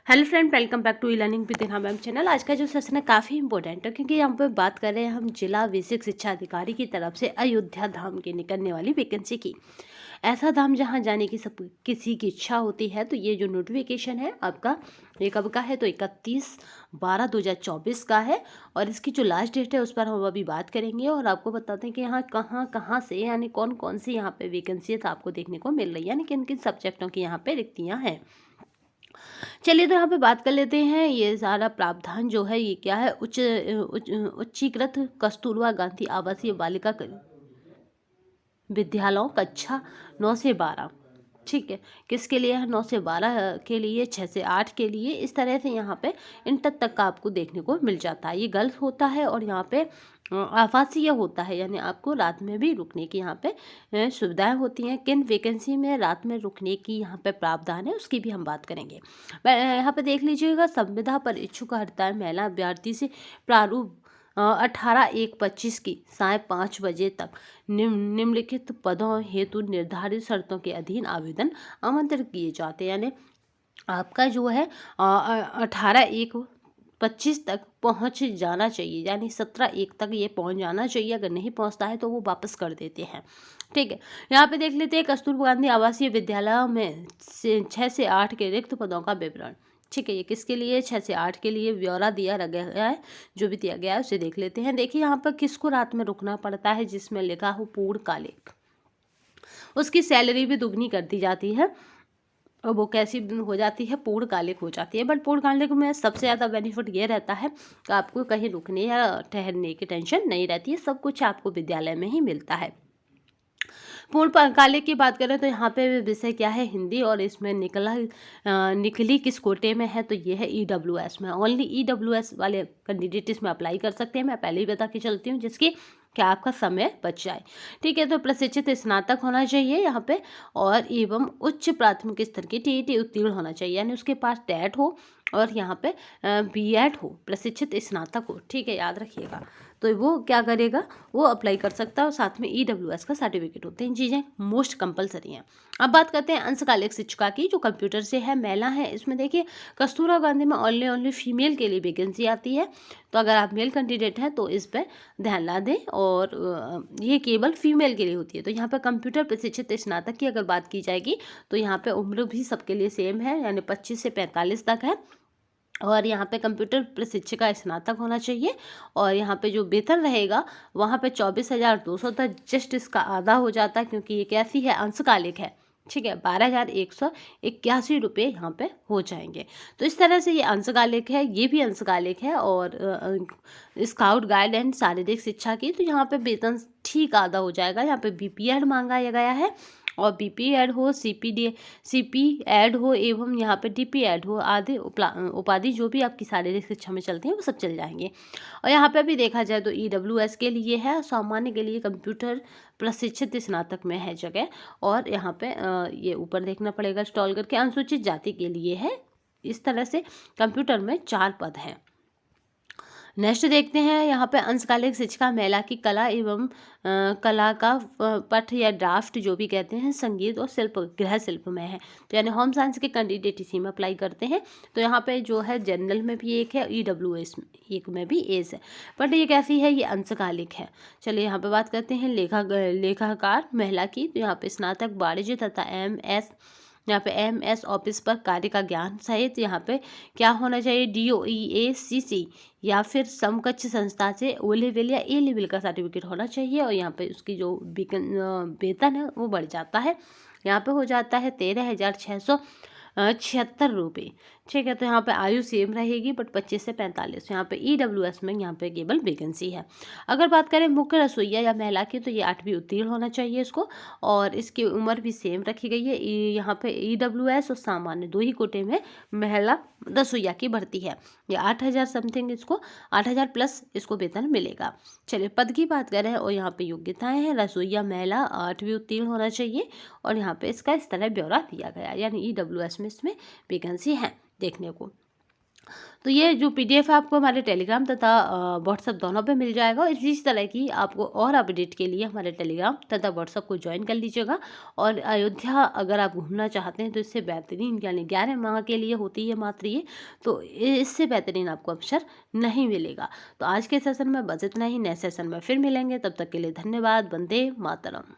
Hello friend, welcome back to e learning with इन्हा ma'am channel. आज का जो सेशन है काफ़ी इंपॉर्टेंट है क्योंकि यहाँ पे बात कर रहे हैं हम जिला बेसिक शिक्षा अधिकारी की तरफ से अयोध्या धाम के निकलने वाली वैकेंसी की। ऐसा धाम जहाँ जाने की सब किसी की इच्छा होती है। तो ये जो नोटिफिकेशन है आपका ये कब का है? तो 31/12/2024 का है और इसकी जो लास्ट डेट है उस पर हम अभी बात करेंगे और आपको बताते हैं कि यहाँ कहाँ कहाँ से यानी कौन कौन सी यहाँ पे वैकेंसी आपको देखने को मिल रही है, यानी किन किन सब्जेक्टों की यहाँ पे रिक्तियाँ हैं। चलिए तो यहाँ पे बात कर लेते हैं। ये सारा प्रावधान जो है ये क्या है? उच्चीकृत कस्तूरबा गांधी आवासीय बालिका विद्यालयों कक्षा 9 से 12। ठीक है, किसके लिए है? 9 से 12 के लिए, 6 से 8 के लिए। इस तरह से यहाँ पे इंटर तक का आपको देखने को मिल जाता है। ये गर्ल्स होता है और यहाँ पे आवासीय होता है, यानी आपको रात में भी रुकने की यहाँ पे सुविधाएं होती हैं। किन वैकेंसी में रात में रुकने की यहाँ पे प्रावधान है उसकी भी हम बात करेंगे। यहाँ पे देख लीजिएगा, संविदा पर इच्छुक हड़ताल महिला अभ्यर्थी से प्रारूप 18/1/25 की साय 5 बजे तक निम्नलिखित पदों हेतु निर्धारित शर्तों के अधीन आवेदन आमंत्रित किए जाते हैं। यानी आपका जो है 18/1/25 तक पहुंच जाना चाहिए, यानी 17/1 तक ये पहुंच जाना चाहिए। अगर नहीं पहुंचता है तो वो वापस कर देते हैं। ठीक है, यहाँ पे देख लेते हैं कस्तूरबा गांधी आवासीय विद्यालय में 6 से 8 के रिक्त पदों का विवरण। ठीक है, ये किसके लिए? 6 से 8 के लिए ब्यौरा दिया गया है। जो भी दिया गया है उसे देख लेते हैं। देखिए यहाँ पर किसको रात में रुकना पड़ता है, जिसमें लिखा हो पूर्णकालिक, उसकी सैलरी भी दुगनी कर दी जाती है। और वो कैसी हो जाती है? पूर्णकालिक हो जाती है। बट पूर्णकालिक में सबसे ज़्यादा बेनिफिट ये रहता है कि आपको कहीं रुकने या ठहरने की टेंशन नहीं रहती है, सब कुछ आपको विद्यालय में ही मिलता है। पूर्णकालिक की बात करें तो यहाँ पे विषय क्या है? हिंदी। और इसमें निकली किस कोटे में है? तो ये है EWS में। ओनली EWS वाले कैंडिडेट इसमें अप्लाई कर सकते हैं। मैं पहले ही बता के चलती हूँ जिसकी क्या आपका समय बच जाए। ठीक है, तो प्रशिक्षित स्नातक होना चाहिए यहाँ पे और एवं उच्च प्राथमिक स्तर की TET उत्तीर्ण होना चाहिए, यानी उसके पास टेट हो और यहाँ पे BEd हो, प्रशिक्षित स्नातक हो। ठीक है, याद रखिएगा। तो वो क्या करेगा? वो अप्लाई कर सकता है और साथ में EWS का सर्टिफिकेट होते हैं। इन चीज़ें मोस्ट कंपलसरी हैं। अब बात करते हैं अंशकालिक शिक्षिका की, जो कंप्यूटर से है, महिला है। इसमें देखिए कस्तूरबा गांधी में ओनली फीमेल के लिए वैकेंसी आती है। तो अगर आप मेल कैंडिडेट हैं तो इस पर ध्यान ना दें और ये केवल फीमेल के लिए होती है। तो यहाँ पर कंप्यूटर प्रशिक्षित स्नातक की अगर बात की जाएगी तो यहाँ पे उम्र भी सबके लिए सेम है, यानी 25 से 45 तक है। और यहाँ पे कंप्यूटर प्रशिक्षिका स्नातक होना चाहिए। और यहाँ पे जो वेतन रहेगा वहाँ पे 24,200 तक, जस्ट इसका आधा हो जाता है क्योंकि ये कैसी है? अंशकालिक है। ठीक है, 12,181 रुपये यहाँ पे हो जाएंगे। तो इस तरह से ये अंशकालिक है, ये भी अंशकालिक है। और स्काउट गाइड एंड शारीरिक शिक्षा की, तो यहाँ पे वेतन ठीक आधा हो जाएगा। यहाँ पे BPEd मांगा गया है और BPEd हो, CPEd हो एवं यहाँ पे DPEd हो, आदि उपाधि जो भी आपकी शारीरिक शिक्षा में चलती हैं वो सब चल जाएंगे। और यहाँ पे भी देखा जाए तो EWS के लिए है, सामान्य के लिए कंप्यूटर प्रशिक्षित स्नातक में है जगह। और यहाँ पे ये ऊपर देखना पड़ेगा स्टॉल करके, अनुसूचित जाति के लिए है। इस तरह से कंप्यूटर में 4 पद हैं। नेक्स्ट देखते हैं, यहाँ पे अंशकालिक शिक्षिका महिला की कला एवं कला का पठ या ड्राफ्ट जो भी कहते हैं, संगीत और शिल्प, गृह शिल्प में है। तो यानी होम साइंस के कैंडिडेट इसी में अप्लाई करते हैं। तो यहाँ पे जो है जनरल में भी एक है, EWS एक में भी एस है। बट ये कैसी है? ये अंशकालिक है। चलिए यहाँ पे बात करते हैं लेखाकार महिला की। तो यहाँ पे स्नातक वाणिज्य तथा यहाँ पे MS ऑफिस पर कार्य का ज्ञान सहित यहाँ पे क्या होना चाहिए? DOE/ACC या फिर समकक्ष संस्था से O लेवल या A लेवल का सर्टिफिकेट होना चाहिए। और यहाँ पे उसकी जो वेतन है वो बढ़ जाता है, यहाँ पे हो जाता है 13,676 रुपये। ठीक है, तो यहाँ पे आयु सेम रहेगी बट 25 से 45। यहाँ पे EWS में यहाँ पे केवल वैकेंसी है। अगर बात करें मुख्य रसोइया या महिला की, तो ये 8वीं उत्तीर्ण होना चाहिए इसको। और इसकी उम्र भी सेम रखी गई है। यहाँ पे EWS और सामान्य दो ही कोटे में महिला रसोइया की भर्ती है। ये 8,000 समथिंग, इसको 8,000 प्लस इसको वेतन मिलेगा। चलिए पद की बात करें और यहाँ पे योग्यताएं हैं। रसोइया महिला 8वीं उत्तीर्ण होना चाहिए और यहाँ पे इसका इस तरह ब्यौरा दिया गया, यानी EWS में इसमें वैकेंसी है देखने को। तो ये जो पीडीएफ है आपको हमारे टेलीग्राम तथा व्हाट्सएप दोनों पे मिल जाएगा। और इसी तरह की आपको और अपडेट के लिए हमारे टेलीग्राम तथा व्हाट्सएप को ज्वाइन कर लीजिएगा। और अयोध्या अगर आप घूमना चाहते हैं तो इससे बेहतरीन, यानी 11 माह के लिए होती है मात्र ये, तो इससे बेहतरीन आपको अवसर नहीं मिलेगा। तो आज के सेशन में बस इतना ही, नए सेशन में फिर मिलेंगे, तब तक के लिए धन्यवाद। वंदे मातरम।